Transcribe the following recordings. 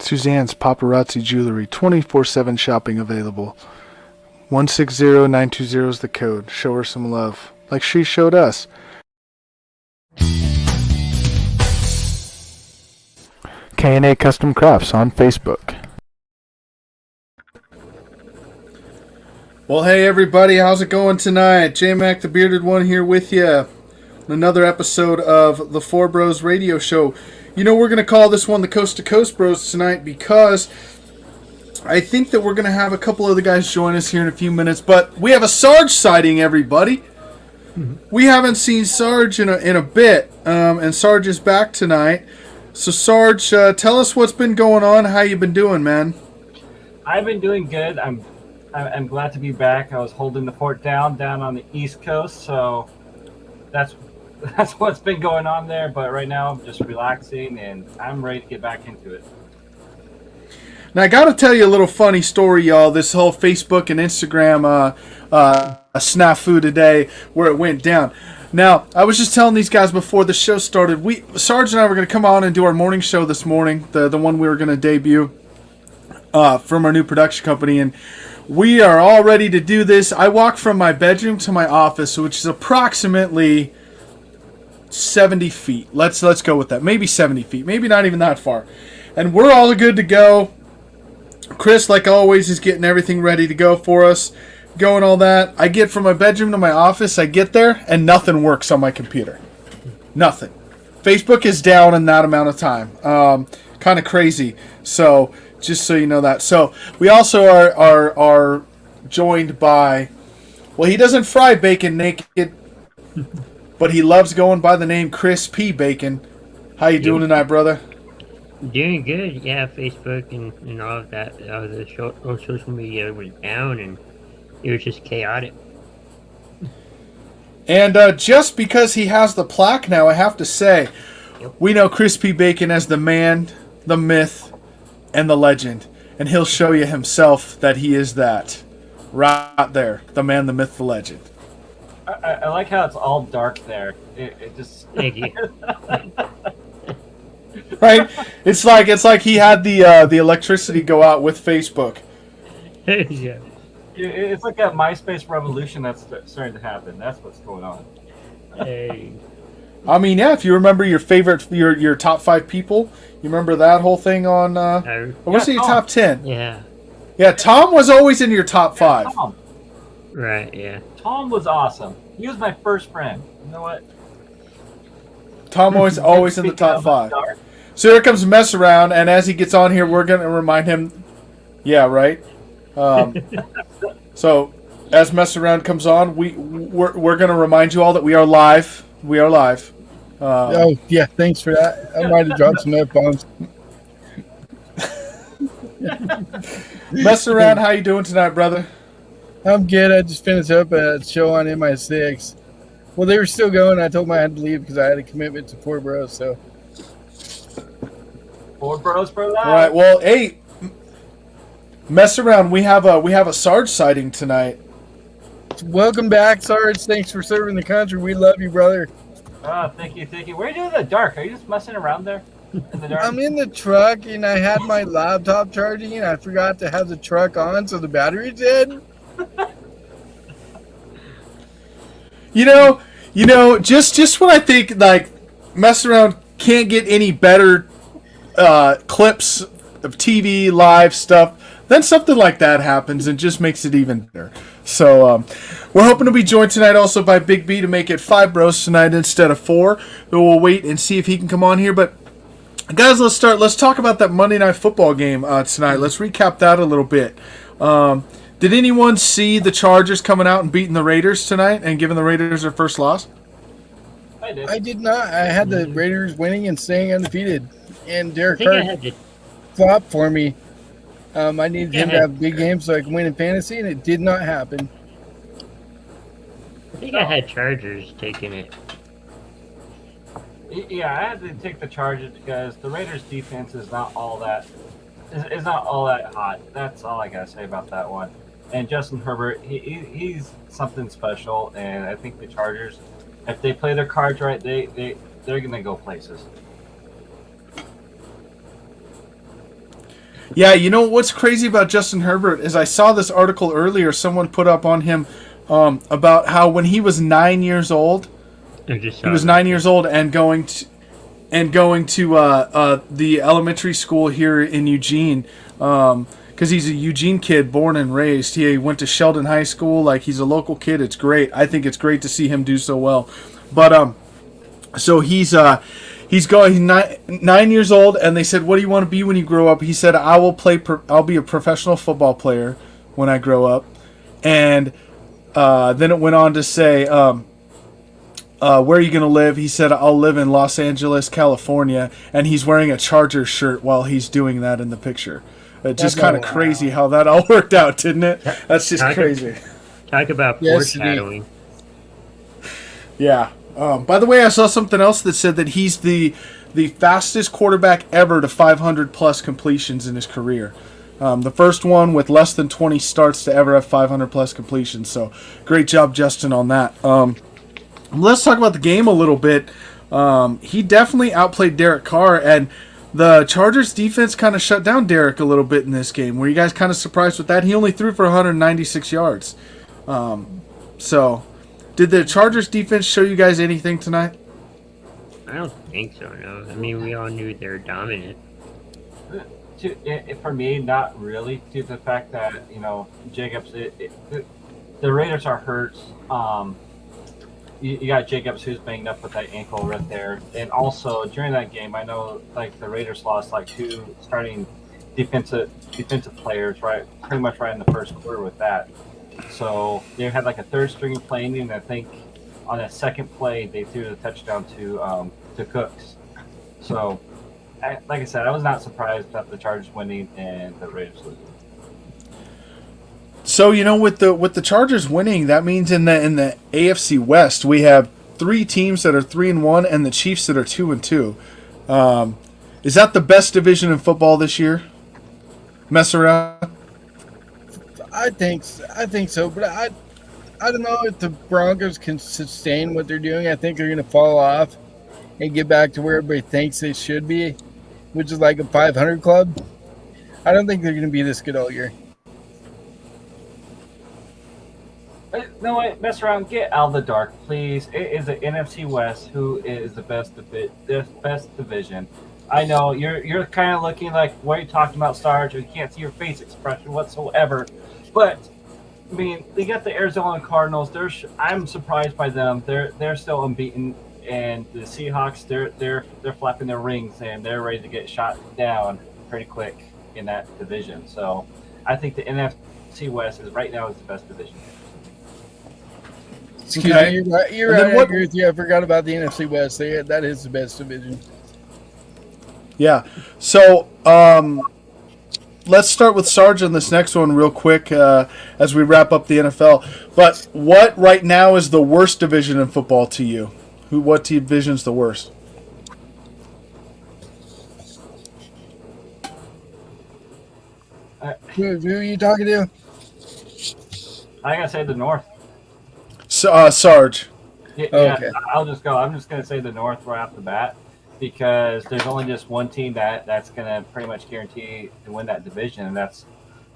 Suzanne's Paparazzi Jewelry, 24/7 shopping available. 160920 is the code. Show her some love, like she showed us. K&A Custom Crafts on Facebook. Well, hey everybody, how's it going tonight? J-Mac the Bearded One here with you. Another episode of the Four Bros Radio Show. You know, we're going to call this one the Coast to Coast Bros tonight because I think that we're going to have a couple other guys join us here in a few minutes. But we have a Sarge sighting, everybody. Mm-hmm. We haven't seen Sarge in a bit, and Sarge is back tonight. So Sarge, tell us what's been going on, how you been doing, man. I've been doing good. I'm glad to be back. I was holding the fort down on the East Coast, so that's what's been going on there. But right now, I'm just relaxing, and I'm ready to get back into it. Now, I got to tell you a little funny story, y'all. This whole Facebook and Instagram snafu today, where it went down. Now, I was just telling these guys before the show started, Sarge and I were going to come on and do our morning show this morning, the one we were going to debut from our new production company, and we are all ready to do this. I walk from my bedroom to my office, which is approximately 70 feet. Let's go with that. Maybe 70 feet. Maybe not even that far. And we're all good to go. Chris, like always, is getting everything ready to go for us. Going all that. I get from my bedroom to my office. I get there, and nothing works on my computer. Nothing. Facebook is down in that amount of time. Kind of crazy. So, just so you know that. So, we also are joined by, well, he doesn't fry bacon naked, but he loves going by the name Chris P. Bacon. How you doing tonight, brother? Doing good. Yeah, Facebook and all of that. All social media was down, and it was just chaotic. And just because he has the plaque now, I have to say, we know Chris P. Bacon as the man, the myth, and the legend. And he'll show you himself that he is that. Right there. The man, the myth, the legend. I like how it's all dark there. It just... Thank you. Right? It's like he had the electricity go out with Facebook. Yeah. It's like a MySpace revolution that's starting to happen. That's what's going on. Hey. I mean, yeah, if you remember your favorite, your top 5 people, you remember that whole thing on, or was it your top 10? Yeah. Yeah, Tom was always in your top 5. Tom. Right, yeah. Tom was awesome. He was my first friend. You know what? Tom was always in the top 5. So here comes Mess Around, and as he gets on here, we're going to remind him, yeah, right? So as Mess Around comes on, we're going to remind you all that we are live. We are live. Oh, yeah, thanks for that. I might have dropped some F-bombs. Mess Around, how you doing tonight, brother? I'm good. I just finished up a show on MI6. Well, they were still going. I told them I had to leave because I had a commitment to Four Bros. So, Four Bros for life. All right. Well, hey, Mess Around. We have a Sarge sighting tonight. welcome back, Sarge. Thanks for serving the country. We love you, brother. Oh, thank you. What are you doing in the dark? Are you just messing around there in the dark? I'm in the truck and I had my laptop charging and I forgot to have the truck on, so the battery's dead. You know, just when I think like Mess Around can't get any better clips of TV live stuff, then something like that happens and just makes it even better. So we're hoping to be joined tonight also by Big B to make it 5 bros tonight instead of 4. But we'll wait and see if he can come on here. But guys, let's talk about that Monday Night Football game tonight. Let's recap that a little bit. Did anyone see the Chargers coming out and beating the Raiders tonight and giving the Raiders their first loss? I did. I did not. I had the Raiders winning and staying undefeated. And I Derek think I Carr had to. flopped for me. I needed him to have a big game so I can win in fantasy, and it did not happen. I think I had Chargers taking it. Yeah, I had to take the Chargers because the Raiders' defense is not all that. Is not all that hot. That's all I gotta say about that one. And Justin Herbert, he's something special, and I think the Chargers, if they play their cards right, they're gonna go places. Yeah, you know what's crazy about Justin Herbert is I saw this article earlier. Someone put up on him about how when he was 9 years old, he was 9 years old and going to the elementary school here in Eugene. Because he's a Eugene kid, born and raised. He went to Sheldon High School. Like, he's a local kid. It's great. I think it's great to see him do so well. But so he's going. He's 9 years old, and they said, "What do you want to be when you grow up?" He said, "I'll be a professional football player when I grow up." And then it went on to say, "Where are you going to live?" He said, "I'll live in Los Angeles, California." And he's wearing a Chargers shirt while he's doing that in the picture. It's just kind of crazy how that all worked out, didn't it? That's just crazy. Talk about foreshadowing. Yeah. By the way, I saw something else that said that he's the fastest quarterback ever to 500 plus completions in his career. The first one with less than 20 starts to ever have 500 plus completions. So great job, Justin, on that. Let's talk about the game a little bit. He definitely outplayed Derek Carr, and the Chargers defense kind of shut down Derek a little bit in this game. Were you guys kind of surprised with that? He only threw for 196 yards. So, did the Chargers defense show you guys anything tonight? I don't think so, no. I mean, we all knew they were dominant. For me, not really, due to the fact that, Jacobs, the Raiders are hurt. You got Jacobs, who's banged up with that ankle right there. And also, during that game, I know, the Raiders lost, 2 starting defensive players, right, pretty much right in the first quarter with that. So they had, a third stringer playing, and I think on that second play, they threw the touchdown to Cooks. So, like I said, I was not surprised about the Chargers winning and the Raiders losing. So, with the Chargers winning, that means in the AFC West we have 3 teams that are 3-1 and the Chiefs that are 2-2. Is that the best division in football this year? Mess around. I think so, but I don't know if the Broncos can sustain what they're doing. I think they're going to fall off and get back to where everybody thinks they should be, which is like a 500 club. I don't think they're going to be this good all year. No, wait, mess around. Get out of the dark, please. It is the NFC West who is the best division. I know you're kind of looking like, what are you talking about, Sarge? You can't see your face expression whatsoever. But I mean, they got the Arizona Cardinals. I'm surprised by them. They're still unbeaten, and the Seahawks they're flapping their rings and they're ready to get shot down pretty quick in that division. So I think the NFC West is right now is the best division. Okay. You're right. I agree with you. I forgot about the NFC West. That is the best division. Yeah. So let's start with Sarge on this next one real quick as we wrap up the NFL. But what right now is the worst division in football to you? What division's the worst? Who are you talking to? I gotta say the North. Sarge. Yeah, okay. I'll just go. I'm just gonna say the North right off the bat, because there's only just one team that's gonna pretty much guarantee to win that division, and that's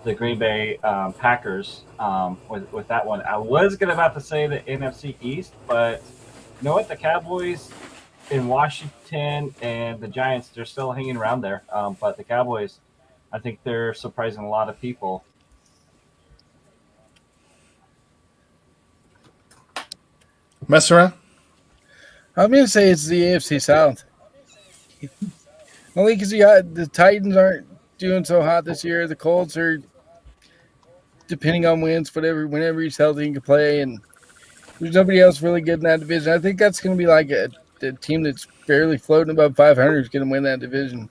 the Green Bay Packers. With that one, I was about to say the NFC East, but you know what? The Cowboys in Washington and the Giants, they're still hanging around there. But the Cowboys, I think they're surprising a lot of people. Mess around? I'm going to say it's the AFC South. Only because the Titans aren't doing so hot this year. The Colts are, depending on wins, whenever he's healthy, he can play. And there's nobody else really good in that division. I think that's going to be like a team that's barely floating above 500 is going to win that division.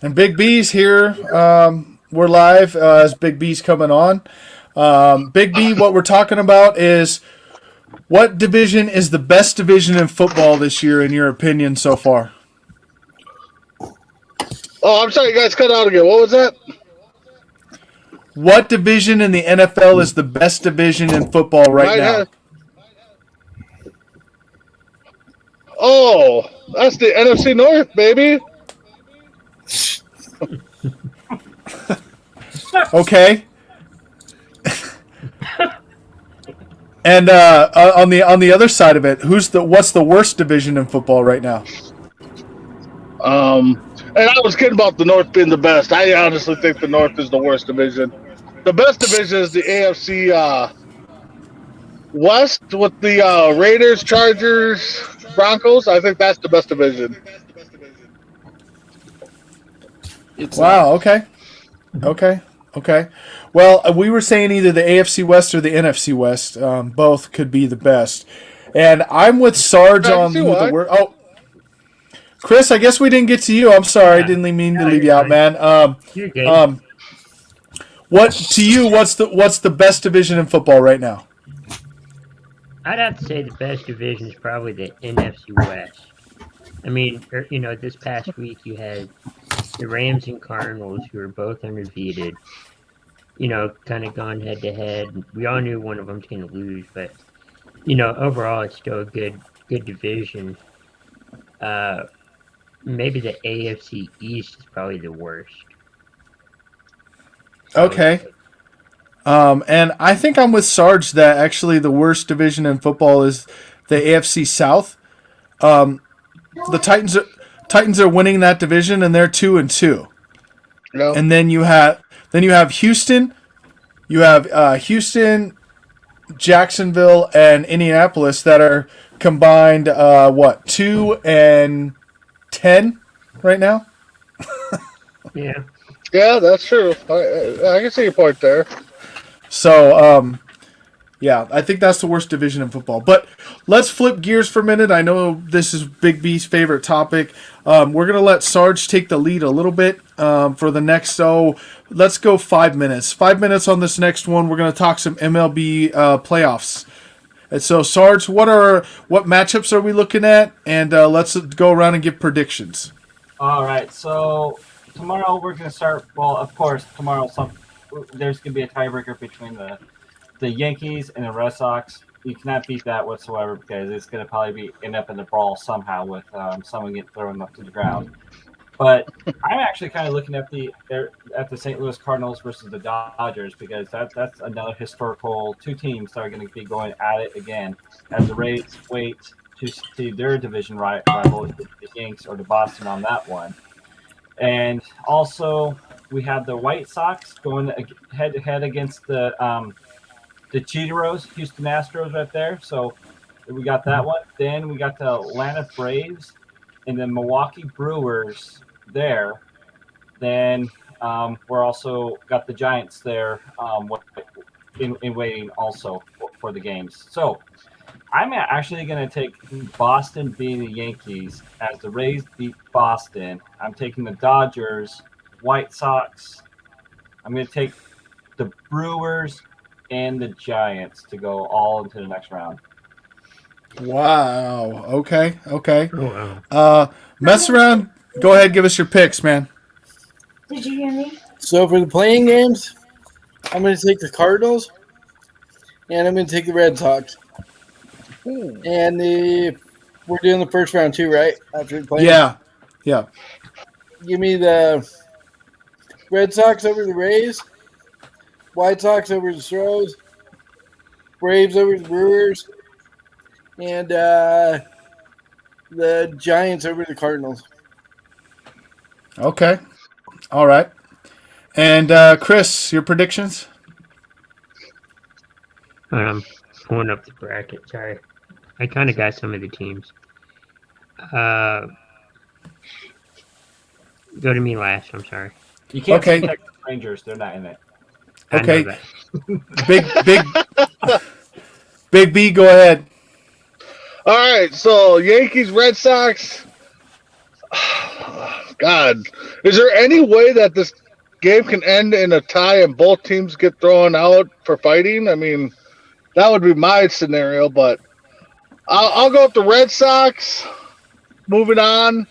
And Big B's here. We're live as Big B's coming on. Big B, what we're talking about is what division is the best division in football this year, in your opinion, so far? Oh, I'm sorry, you guys cut out again. What was that? What division in the NFL is the best division in football right now? Oh, that's the NFC North, baby. Okay. And on the other side of it, what's the worst division in football right now? And I was kidding about the North being the best. I honestly think the North is the worst division. The best division is the AFC West with the Raiders, Chargers, Broncos. I think that's the best division. Wow. Okay. Well, we were saying either the AFC West or the NFC West. Both could be the best. And I'm with Sarge on who the worst. Oh, Chris, I guess we didn't get to you. I'm sorry. I didn't mean to leave you out, man. You're good. What's the best division in football right now? I'd have to say the best division is probably the NFC West. I mean, this past week you had the Rams and Cardinals, who are both undefeated, kind of gone head to head. We all knew one of them's going to lose, but overall it's still a good division. Maybe the AFC East is probably the worst. Okay. And I think I'm with Sarge that actually the worst division in football is the AFC South. The Titans are winning that division, and they're 2-2. No. And then you have Houston. You have Houston, Jacksonville, and Indianapolis that are combined 2-10 right now. Yeah. Yeah, that's true. I can see your point there. So, yeah, I think that's the worst division in football. But let's flip gears for a minute. I know this is Big B's favorite topic. We're going to let Sarge take the lead a little bit for the next. So let's go 5 minutes. 5 minutes on this next one. We're going to talk some MLB playoffs. And so, Sarge, what matchups are we looking at? And let's go around and give predictions. All right, so tomorrow we're going to start. Well, of course, tomorrow there's going to be a tiebreaker between the Yankees and the Red Sox. You cannot beat that whatsoever because it's going to probably end up in the brawl somehow with someone getting thrown up to the ground. But I'm actually kind of looking at the St. Louis Cardinals versus the Dodgers because that's another historical two teams that are going to be going at it again as the Rays wait to see their division rival, the Yanks or the Boston on that one. And also we have the White Sox going head to head against the Cheetos, Houston Astros right there. So we got that one. Then we got the Atlanta Braves and the Milwaukee Brewers there. Then we're also got the Giants there in waiting also for the games. So I'm actually going to take Boston beating the Yankees as the Rays beat Boston. I'm taking the Dodgers, White Sox. I'm going to take the Brewers and the Giants to go all into the next round. Wow. Okay. Oh, wow. Mess around. Go ahead. Give us your picks, man. Did you hear me? So for the playing games, I'm going to take the Cardinals, and I'm going to take the Red Sox. And we're doing the first round too, right? After the playing. Yeah. Give me the Red Sox over the Rays, White Sox over the Astros, Braves over the Brewers, and the Giants over the Cardinals. Okay. All right. And Chris, your predictions? I'm pulling up the bracket. Sorry. I kind of got some of the teams. Go to me last. I'm sorry. You can't Okay. see Texas Rangers; they're not in it. I know Okay. that. Big B, go ahead. All right, so Yankees, Red Sox. God, is there any way that this game can end in a tie and both teams get thrown out for fighting? I mean, that would be my scenario, but I'll go with the Red Sox. Moving on,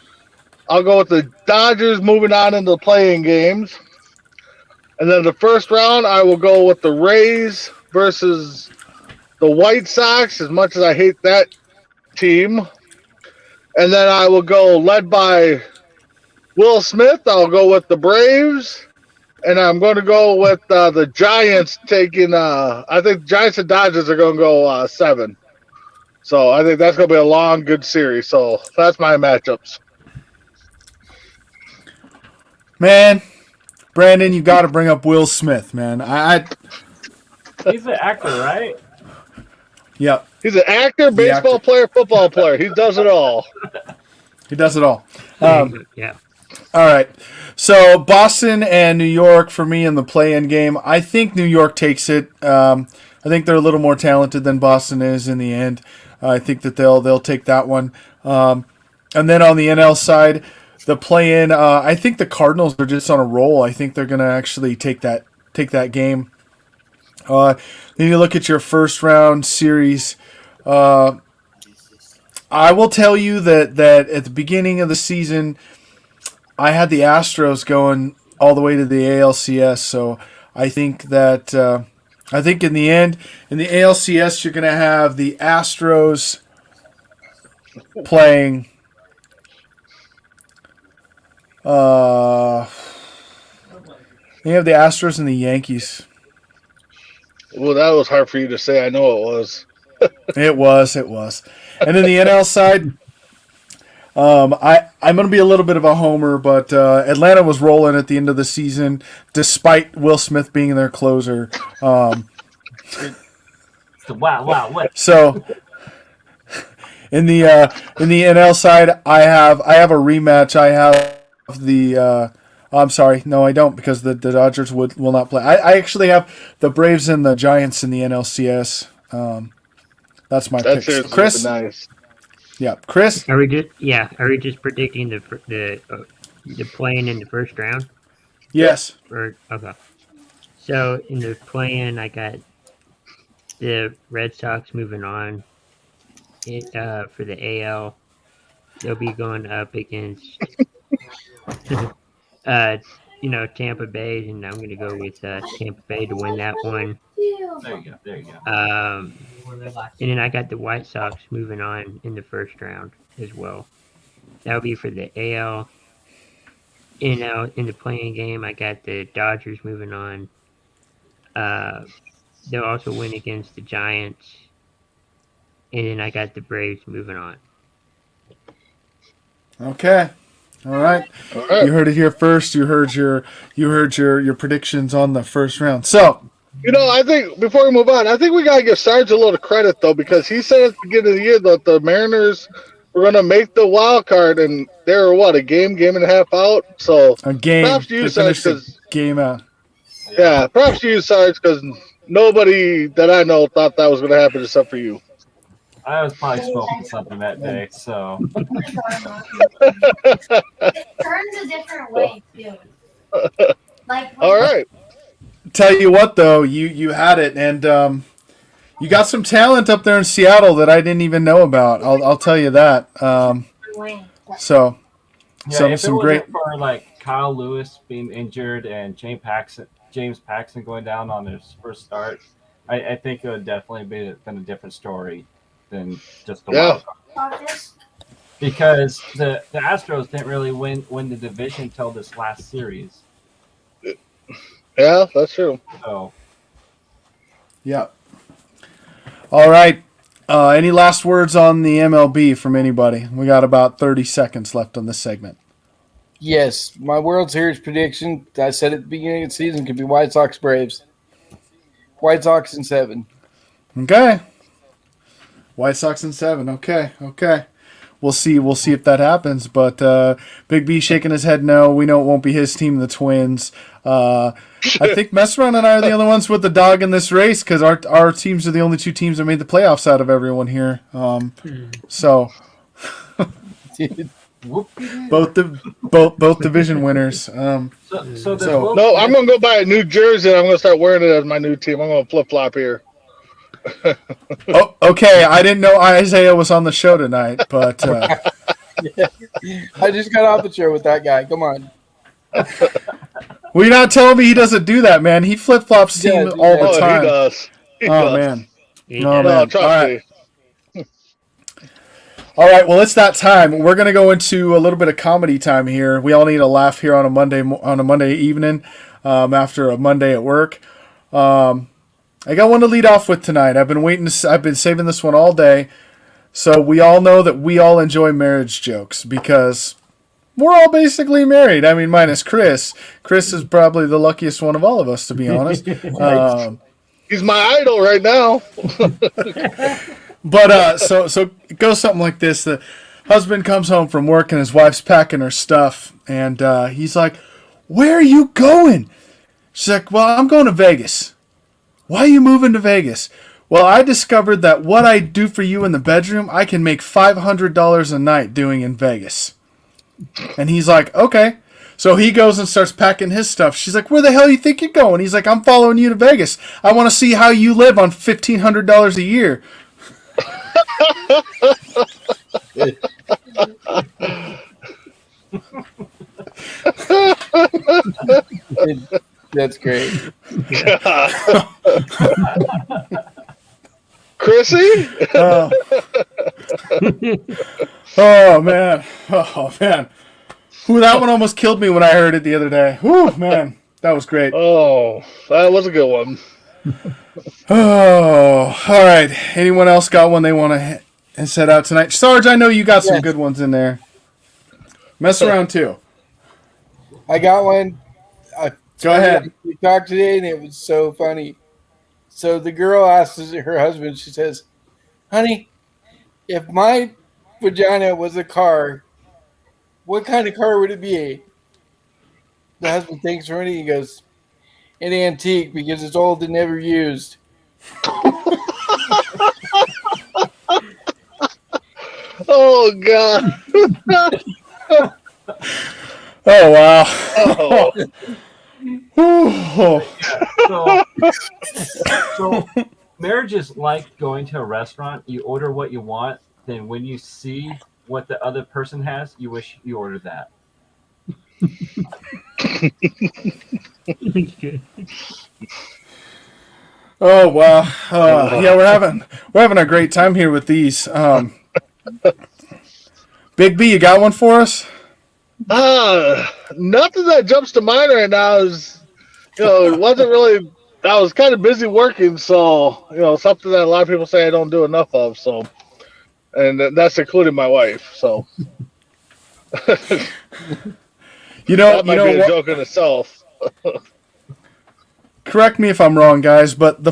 I'll go with the Dodgers. Moving on into the playing games, and then the first round, I will go with the Rays versus the White Sox. As much as I hate that team, and then I will go led by Will Smith. I'll go with the Braves. And I'm going to go with the Giants taking. I think Giants and Dodgers are going to go 7. So I think that's going to be a long, good series. So that's my matchups. Man, Brandon, you got to bring up Will Smith, man. He's an actor, right? Yep, He's an actor, baseball player, football player. He does it all. he does it all. Yeah. All right. So Boston and New York for me in the play-in game. I think New York takes it. I think they're a little more talented than Boston is in the end. I think that they'll take that one. And then on the NL side, the play-in, I think the Cardinals are just on a roll. I think they're going to actually take that game. Then you look at your first round series. I will tell you that at the beginning of the season, I had the Astros going all the way to the ALCS, so I think that in the end, in the ALCS, you're going to have the Astros playing. You have the Astros and the Yankees. Well, that was hard for you to say. I know it was. It was. And in the NL side, I'm going to be a little bit of a homer, but Atlanta was rolling at the end of the season, despite Will Smith being their closer. Wow, what? So in the NL side, I have a rematch. I have the. I'm sorry, no, I don't, because the Dodgers will not play. I actually have the Braves and the Giants in the NLCS. That's my pick. Chris, nice. Yeah, Chris. Are we just predicting the play-in in the first round? Yes. Okay. So in the play-in, I got the Red Sox moving on. For the AL, they'll be going up against Tampa Bay, and I'm going to go with Tampa Bay to win that one. There you go. And then I got the White Sox moving on in the first round as well. That'll be for the AL. In the playing game, I got the Dodgers moving on. They'll also win against the Giants. And then I got the Braves moving on. Okay. All right. You heard it here first. You heard your predictions on the first round. So, I think before we move on, I think we gotta give Sarge a little credit though, because he said at the beginning of the year that the Mariners were gonna make the wild card, and they were a game and a half out. So a game. Props to you, Sarge, because game out. Yeah, props to you, Sarge, because nobody that I know thought that was gonna happen except for you. I was probably smoking something that day, so. It turns a different way too. All right. Tell you what, though, you had it, and you got some talent up there in Seattle that I didn't even know about. I'll tell you that. So, if some it great for Kyle Lewis being injured and James Paxton going down on his first start, I think it would definitely been a different story than just the wild card. Because the Astros didn't really win the division until this last series. Yeah, that's true. So, yeah. All right. Any last words on the MLB from anybody? We got about 30 seconds left on this segment. Yes, my World Series prediction, I said at the beginning of the season, could be White Sox Braves. White Sox in 7. Okay. White Sox in 7. Okay. We'll see if that happens. But Big B shaking his head no. We know it won't be his team, the Twins. I think Messeron and I are the only ones with the dog in this race, because our teams are the only two teams that made the playoffs out of everyone here. So both division winners. No, I'm gonna go buy a New Jersey, and I'm gonna start wearing it as my new team. I'm gonna flip flop here. Oh, okay. I didn't know Isaiah was on the show tonight, but I just got off the show with that guy. Come on. Well, you're not telling me he doesn't do that, man. He flip flops team all the time. He does. Man. He Oh, does. man. Trust All right. me. All right, well, it's that time. We're gonna go into a little bit of comedy time here. We all need a laugh here on a Monday evening, after a Monday at work. I got one to lead off with tonight. I've been saving this one all day. So we all know that we all enjoy marriage jokes because we're all basically married. I mean, minus Chris. Chris is probably the luckiest one of all of us, to be honest. He's my idol right now. But so it goes something like this: the husband comes home from work and his wife's packing her stuff, and he's like, "Where are you going?" She's like, "Well, I'm going to Vegas." "Why are you moving to Vegas?" "Well, I discovered that what I do for you in the bedroom, I can make $500 a night doing in Vegas." And he's like, "Okay." So he goes and starts packing his stuff. She's like, "Where the hell you think you're going?" He's like, "I'm following you to Vegas. I want to see how you live on $1,500 a year." That's great. Chrissy? Oh man. Oh man. Ooh, that one almost killed me when I heard it the other day. Ooh, man. That was great. Oh, that was a good one. Oh, all right. Anyone else got one they want to set out tonight? Sarge, I know you got some good ones in there. Mess around too. I got one. Go ahead. We talked today, and it was so funny. So the girl asks her husband, she says, "Honey, if my vagina was a car, what kind of car would it be?" The husband thinks for a minute. He goes, "An antique because it's old and never used." Oh, God. Oh wow. Oh. Ooh. So marriage is like going to a restaurant. You order what you want, then when you see what the other person has, you wish you ordered that. Oh wow. Yeah, we're having a great time here with these. Big B, you got one for us? Nothing that jumps to mind right now is, it wasn't really, I was kind of busy working, so, something that a lot of people say I don't do enough of, so, and that's including my wife, so. That might be a joke in itself. Correct me if I'm wrong, guys, but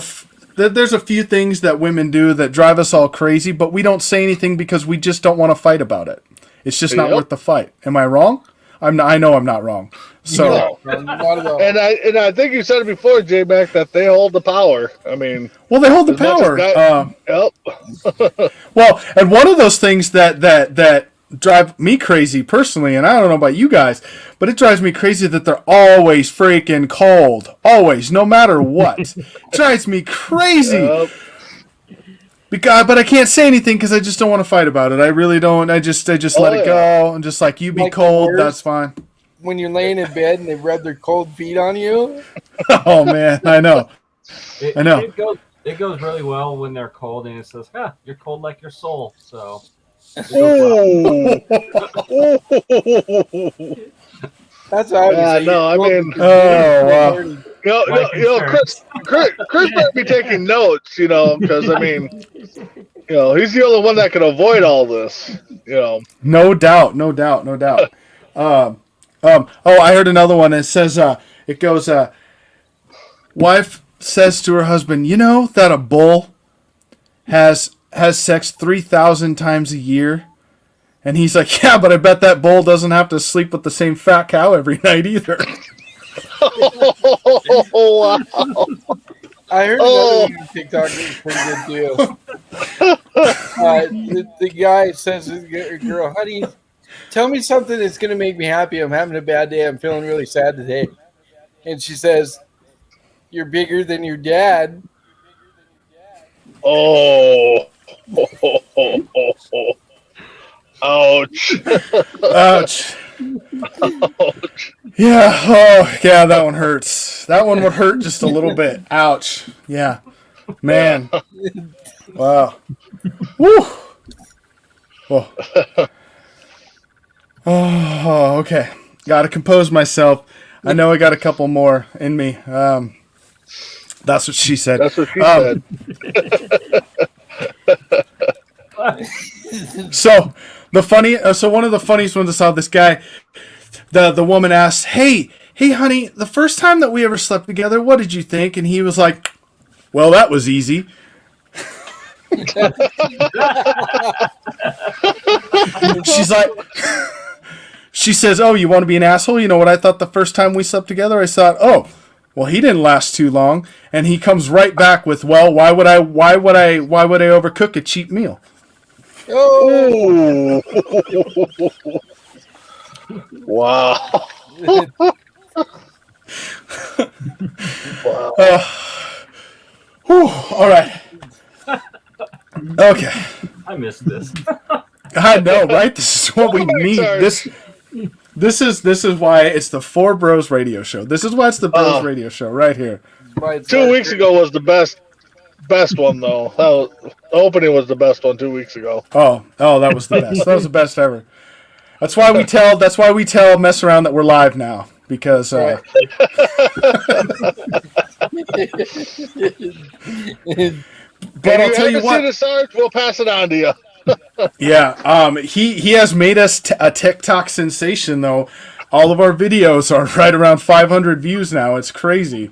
there's a few things that women do that drive us all crazy, but we don't say anything because we just don't want to fight about it. It's just not worth the fight. Am I wrong? I know I'm not wrong. So, No, not at all. And I think you said it before, J-Mac, that they hold the power. I mean, well, they hold the as much as power. Yep. Well, and one of those things that drive me crazy personally, and I don't know about you guys, but it drives me crazy that they're always freaking cold. Always, no matter what. It drives me crazy. Yep. But I can't say anything because I just don't want to fight about it. I really don't. I just let it go. And just like, you be Like the cold, worst. that's fine. When you're laying in bed and they rub their cold feet on you. Oh man, I know. I know. It goes really well when they're cold, and it says, "You're cold like your soul." So. It goes well. That's how I would say. No, I mean, wow. Chris might be taking notes, because I mean, he's the only one that can avoid all this, No doubt. I heard another one. It says, it goes, wife says to her husband, "You know that a bull has sex 3,000 times a year?" And he's like, "Yeah, but I bet that bull doesn't have to sleep with the same fat cow every night either." Oh, wow. I heard another one on TikTok that was pretty good too. The guy says to the girl, "Honey, tell me something that's going to make me happy. I'm having a bad day. I'm feeling really sad today." And she says, "You're bigger than your dad." Oh. Ouch. Ouch. Ouch. Yeah. Oh, yeah. That one hurts. That one would hurt just a little bit. Ouch. Yeah. Man. Wow. Woo. Oh. Oh, okay. Got to compose myself. I know I got a couple more in me. That's what she said. That's what she said. So one of the funniest ones I saw, this guy, the woman asked, hey honey, the first time that we ever slept together, what did you think? And he was like, well, that was easy. She's like, she says, oh, you want to be an asshole? You know what I thought the first time we slept together? I thought, oh, well, he didn't last too long. And he comes right back with, well, why would I overcook a cheap meal? Oh. Wow. Wow. Whew, all right. Okay. I missed this. I know, right? This is what we need. This is why it's the Four Bros Radio Show. This is why it's the Bros Radio Show right here. 2 weeks ago was the best one though. The opening was the best one 2 weeks ago. Oh, that was the best. That was the best ever. That's why we tell Mess Around that we're live now, because Right. but I'll tell you what. The Sarge, we'll pass it on to you. Yeah, he has made us a TikTok sensation though. All of our videos are right around 500 views now. It's crazy.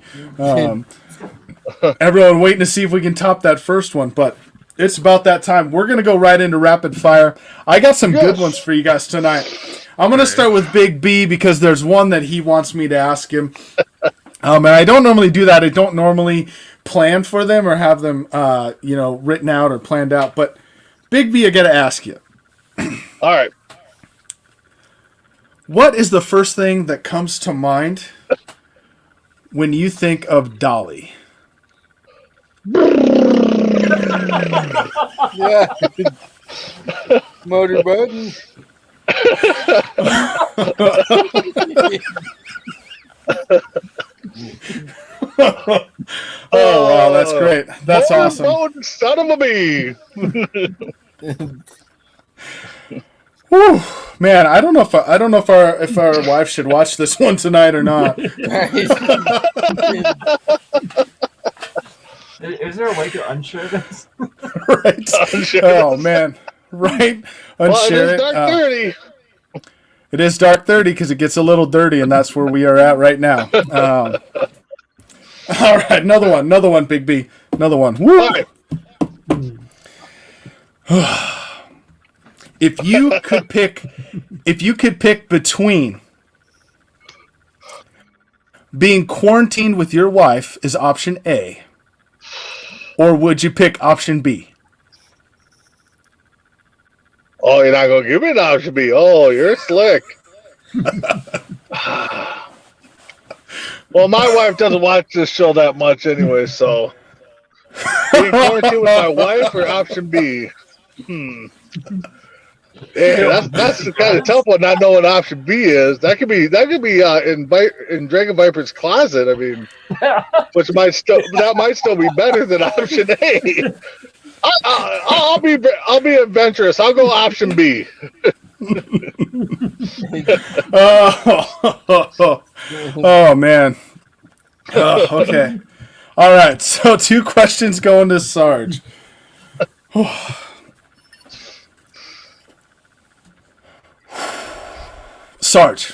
Everyone waiting to see if we can top that first one, but it's about that time. We're going to go right into rapid fire. I got some good ones for you guys tonight. I'm going to start with Big B because there's one that he wants me to ask him. And I don't normally do that. I don't normally plan for them or have them written out or planned out, but Big B, I got to ask you. All right. What is the first thing that comes to mind when you think of Dolly? Yeah. Motor button. Oh, wow, that's great. That's Motor awesome. boat, son of a bee. Whew, man, I don't know if our wife should watch this one tonight or not. Is there a way to unshare this? Right? Oh man, right? Well, it Unshare is dark 30. It is dark 30 because it gets a little dirty, and that's where we are at right now. All right, another one, Big B, another one. Woo! All right. If you could pick between being quarantined with your wife is option A, or would you pick option B? Oh, you're not gonna give me an option B. Oh, you're slick. Well, my wife doesn't watch this show that much anyway, so being quarantined with my wife or option B. Yeah, that's the kind of tough one. Not knowing what option B is. That could be in Dragon Viper's closet. I mean, which might still be better than option A. I'll be adventurous. I'll go option B. Oh man. Okay. All right. So 2 questions going to Sarge. Sarge,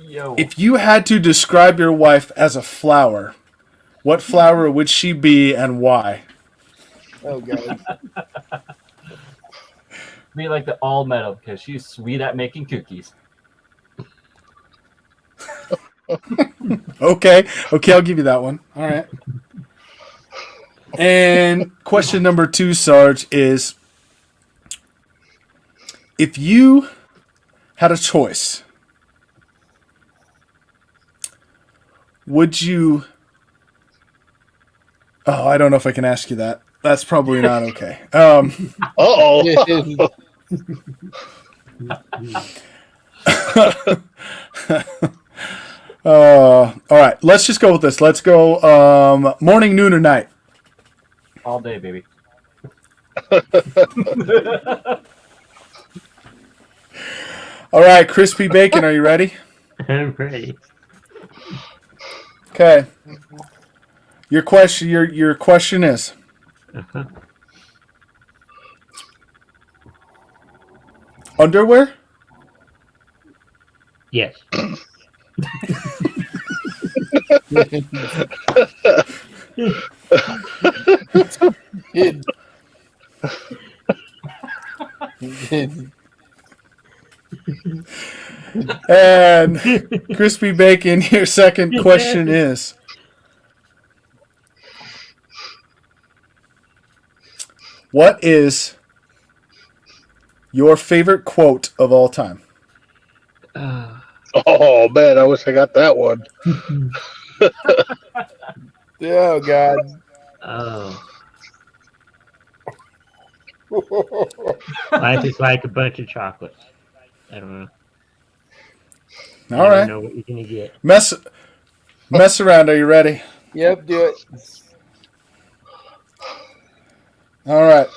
Yo. if you had to describe your wife as a flower, what flower would she be and why? Oh god. Be like the all metal because she's sweet at making cookies. Okay, I'll give you that one. All right. And question number 2, Sarge, is if you had a choice, would you... Oh, I don't know if I can ask you that. That's probably not okay. Uh-oh. All right, let's just go with this. Let's go morning, noon, or night. All day, baby. All right, crispy bacon. Are you ready? I'm ready. Okay. Your question. Your question is. Uh-huh. Underwear? Yes. And crispy bacon. Your second question is. What is your favorite quote of all time? Oh man, I wish I got that one. Oh God. Oh. Life is like a bunch of chocolates. I don't know. All I don't right. know what you're gonna get. Mess around. Are you ready? Yep, do it. All right.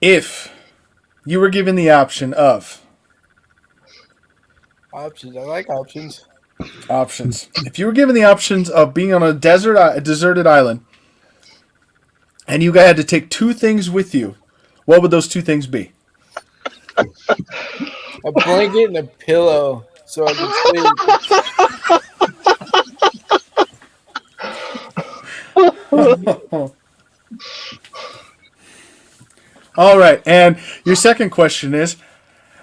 If you were given the option of Options. I like options. if you were given the options of being on a deserted island, and you had to take two things with you, what would those two things be? A blanket and a pillow, so I can sleep. All right, and your second question is,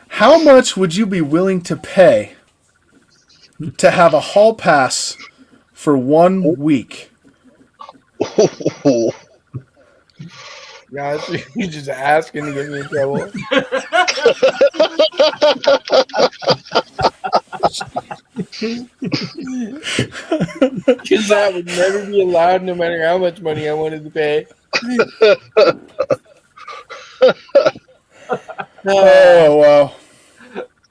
how much would you be willing to pay to have a hall pass for 1 week? Gosh, you're just asking to get me in trouble. Because that would never be allowed, no matter how much money I wanted to pay. Oh, wow.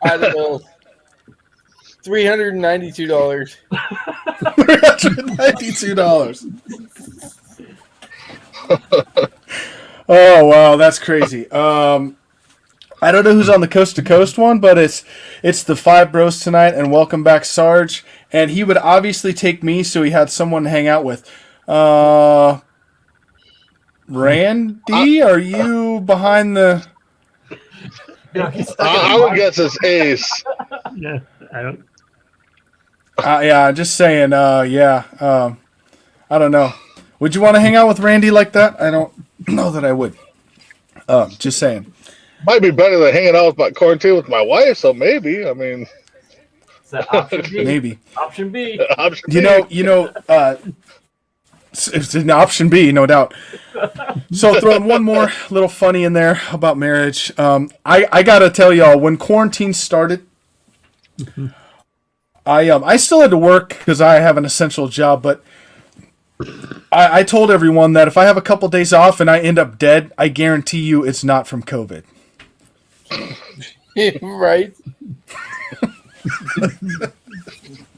I don't know. $392. $392. Oh, wow, that's crazy. I don't know who's on the coast to coast one, but it's the Five Bros tonight, and welcome back, Sarge. And he would obviously take me, so he had someone to hang out with. Randy, are you behind the? No, he's stuck in I the would box. guess it's Ace. No, I don't. Yeah, just saying. Yeah. I don't know. Would you want to hang out with Randy like that? I don't know that I would. Just saying. Might be better than hanging out with my quarantine with my wife. So maybe. I mean, Is that option B? Maybe. Option B. option You know. It's an option B, no doubt. So throwing one more little funny in there about marriage. I gotta tell y'all, when quarantine started, I still had to work because I have an essential job, but I told everyone that if I have a couple days off and I end up dead, I guarantee you it's not from COVID. Right?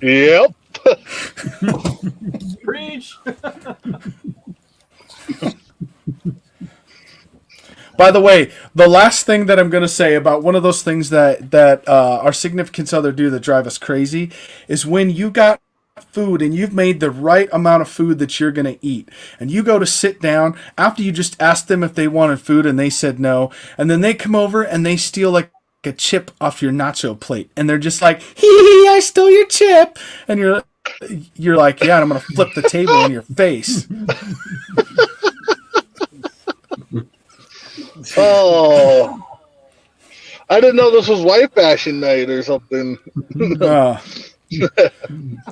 Yep. Preach. By the way, the last thing that I'm going to say about one of those things that our significant other do that drive us crazy is when you got food and you've made the right amount of food that you're going to eat, and you go to sit down after you just asked them if they wanted food and they said no, and then they come over and they steal like a chip off your nacho plate, and they're just like, hee, I stole your chip, and you're like, yeah, and I'm going to flip the table in your face. Oh, I didn't know this was wife bashing night or something.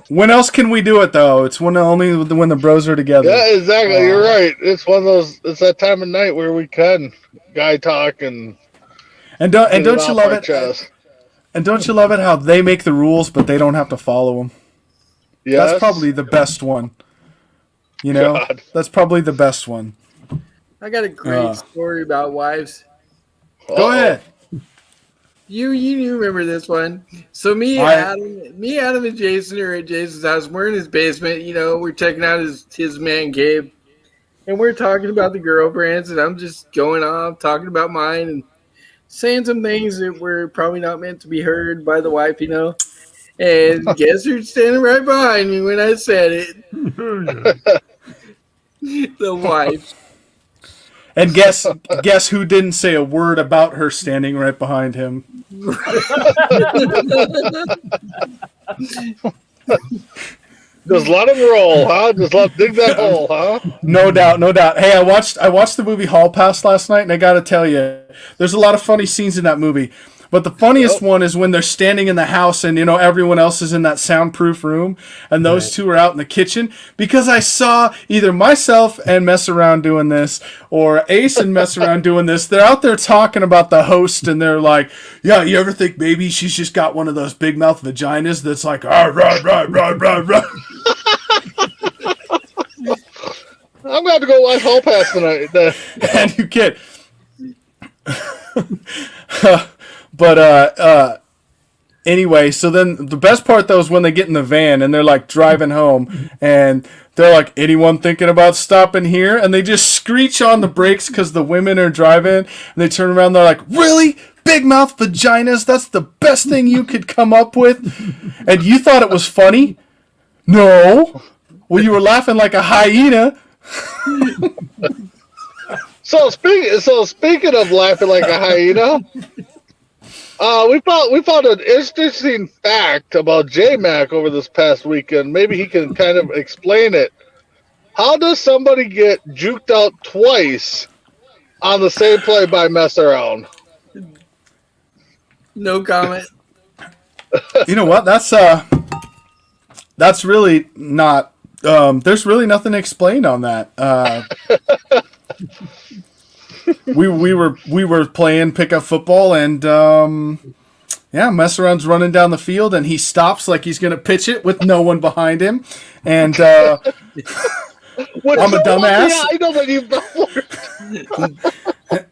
When else can we do it though? It's only when the bros are together. Yeah, exactly. You're right. It's one of those. It's that time of night where we can guy talk and don't get you off love our it? chest. And don't you love it how they make the rules, but they don't have to follow them? Yes. That's probably the best one. You know, God. that's probably the best one. I got a great story about wives. Go ahead. You remember this one? So me, Adam, and Jason are at Jason's house. We're in his basement. You know, we're checking out his man cave, and we're talking about the girlfriends, and I'm just going off talking about mine and saying some things that were probably not meant to be heard by the wife, you know. And guess who's standing right behind me when I said it? The wife. And guess who didn't say a word about her standing right behind him? Just let him roll, huh? Just let dig that hole, huh? No doubt, no doubt. Hey, I watched the movie Hall Pass last night, and I gotta tell you, there's a lot of funny scenes in that movie. But the funniest one is when they're standing in the house and, you know, everyone else is in that soundproof room and those two are out in the kitchen. Because I saw either myself and Mess Around doing this or Ace and Mess Around doing this. They're out there talking about the host and they're like, yeah, you ever think maybe she's just got one of those big mouth vaginas that's like, rah, rah, rah, rah, rah, rah. I'm going to have to go watch Hall Pass tonight. And you kid. But anyway, so then the best part though is when they get in the van and they're like driving home and they're like, anyone thinking about stopping here? And they just screech on the brakes because the women are driving and they turn around and they're like, really? Big mouth vaginas? That's the best thing you could come up with? And you thought it was funny? No. Well, you were laughing like a hyena. So speaking of laughing like a hyena, we found an interesting fact about J-Mac over this past weekend. Maybe he can kind of explain it. How does somebody get juked out twice on the same play by Mess Around? No comment. You know what? That's really not. There's really nothing to explain on that. We were playing pickup football and Mess Around's running down the field and he stops like he's gonna pitch it with no one behind him, and I'm a dumbass.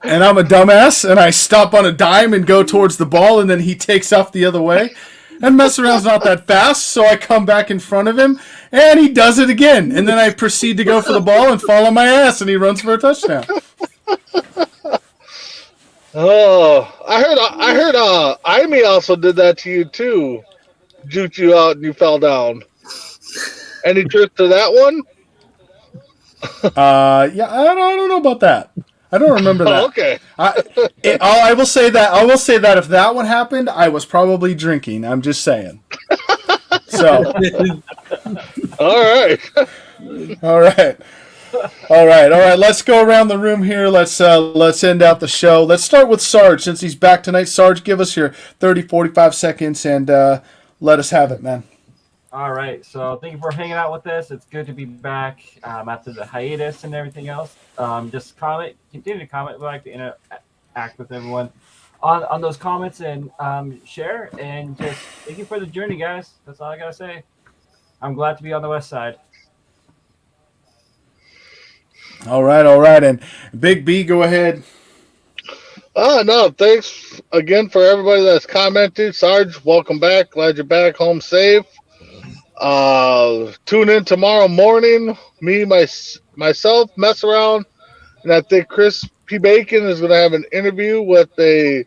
And I'm a dumbass and I stop on a dime and go towards the ball and then he takes off the other way. And Mess Around's not that fast, so I come back in front of him and he does it again. And then I proceed to go for the ball and fall on my ass and he runs for a touchdown. Oh, I heard Amy also did that to you too. Juked you out and you fell down. Any truth to that one? Yeah, I don't know about that. I don't remember that. Oh, okay. I will say that if that one happened, I was probably drinking. I'm just saying. So. All right. All right. Let's go around the room here. Let's end out the show. Let's start with Sarge since he's back tonight. Sarge, give us your 30, 45 seconds and let us have it, man. All right. So thank you for hanging out with us. It's good to be back after the hiatus and everything else. Just continue to comment. We like to interact with everyone on those comments and share. And just thank you for the journey, guys. That's all I gotta say. I'm glad to be on the west side. All right. And Big B, go ahead. No, thanks again for everybody that's commented. Sarge, welcome back. Glad you're back home safe. Tune in tomorrow morning. Me, myself, Mess Around, and I think Chris P. Bacon is going to have an interview with a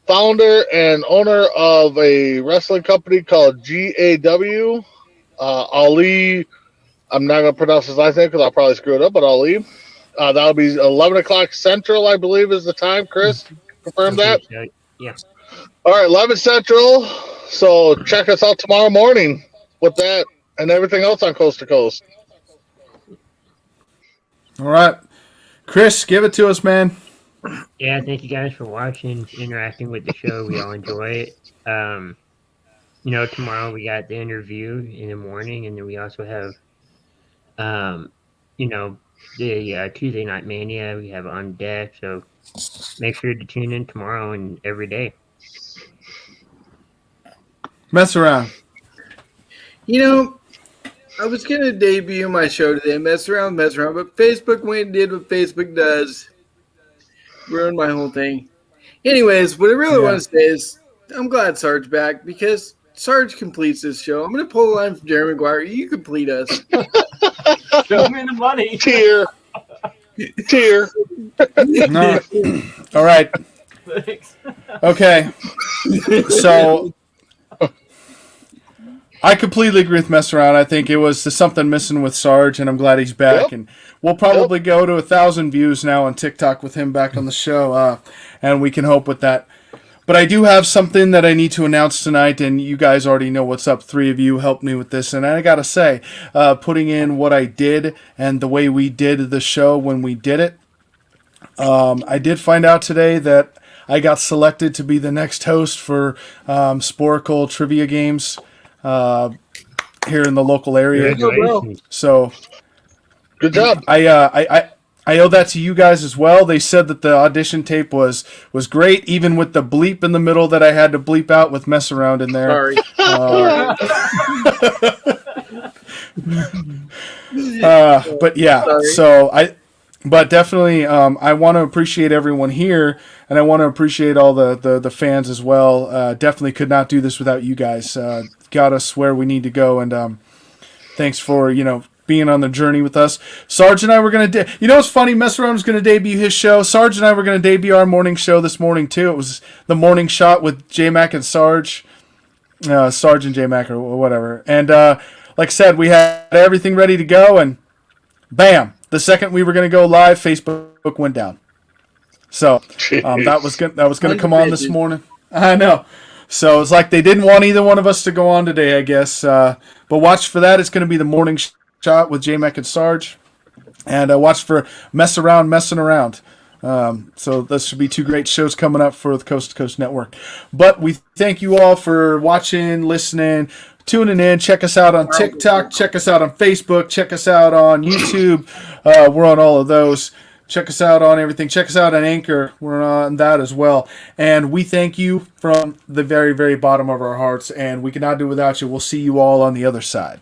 founder and owner of a wrestling company called GAW. Ali, I'm not going to pronounce his last name because I'll probably screw it up, but Ali. That'll be 11 o'clock Central, I believe, is the time. Chris, confirm that? Yeah. All right, 11 Central. So check us out tomorrow morning with that and everything else on Coast to Coast. All right. Chris, give it to us, man. Yeah, thank you guys for watching, interacting with the show. We all enjoy it. Tomorrow we got the interview in the morning, and then we also have, the Tuesday Night Mania we have on deck. So make sure to tune in tomorrow and every day. Mess Around. I was going to debut my show today, mess around, but Facebook went and did what Facebook does. Ruined my whole thing. Anyways, what I really want to say is I'm glad Sarge's back because Sarge completes this show. I'm going to pull a line from Jerry Maguire. You complete us. Show me the money. Cheer. Cheer. No. All right. Thanks. Okay. So I completely agree with Mess Around. I think it was something missing with Sarge, and I'm glad he's back. Yep. And we'll probably go to 1,000 views now on TikTok with him back on the show, and we can hope with that. But I do have something that I need to announce tonight, and you guys already know what's up. 3 of you helped me with this, and I gotta say, putting in what I did and the way we did the show when we did it, I did find out today that I got selected to be the next host for Sporcle Trivia Games here in the local area. Congratulations. So Good job. I owe that to you guys as well. They said that the audition tape was great, even with the bleep in the middle that I had to bleep out with Mess Around in there. Sorry. But yeah, Sorry. but definitely, I want to appreciate everyone here, and I want to appreciate all the fans as well. Definitely could not do this without you guys. Got us where we need to go, and thanks for being on the journey with us. Sarge and I were going to... what's funny? Mess Around was going to debut his show. Sarge and I were going to debut our morning show this morning, too. It was the morning shot with J-Mac and Sarge. Sarge and J-Mac or whatever. And like I said, we had everything ready to go, and bam! The second we were going to go live, Facebook went down. So that was going to come on this morning. I know. So it's like they didn't want either one of us to go on today, I guess. But watch for that. It's going to be the morning shot with J-Mac and Sarge. And watch for Messing Around. So this should be 2 great shows coming up for the Coast to Coast Network. But we thank you all for watching, listening, tuning in. Check us out on TikTok. Check us out on Facebook. Check us out on YouTube. We're on all of those. Check us out on everything. Check us out on Anchor. We're on that as well. And we thank you from the very, very bottom of our hearts. And we cannot do without you. We'll see you all on the other side.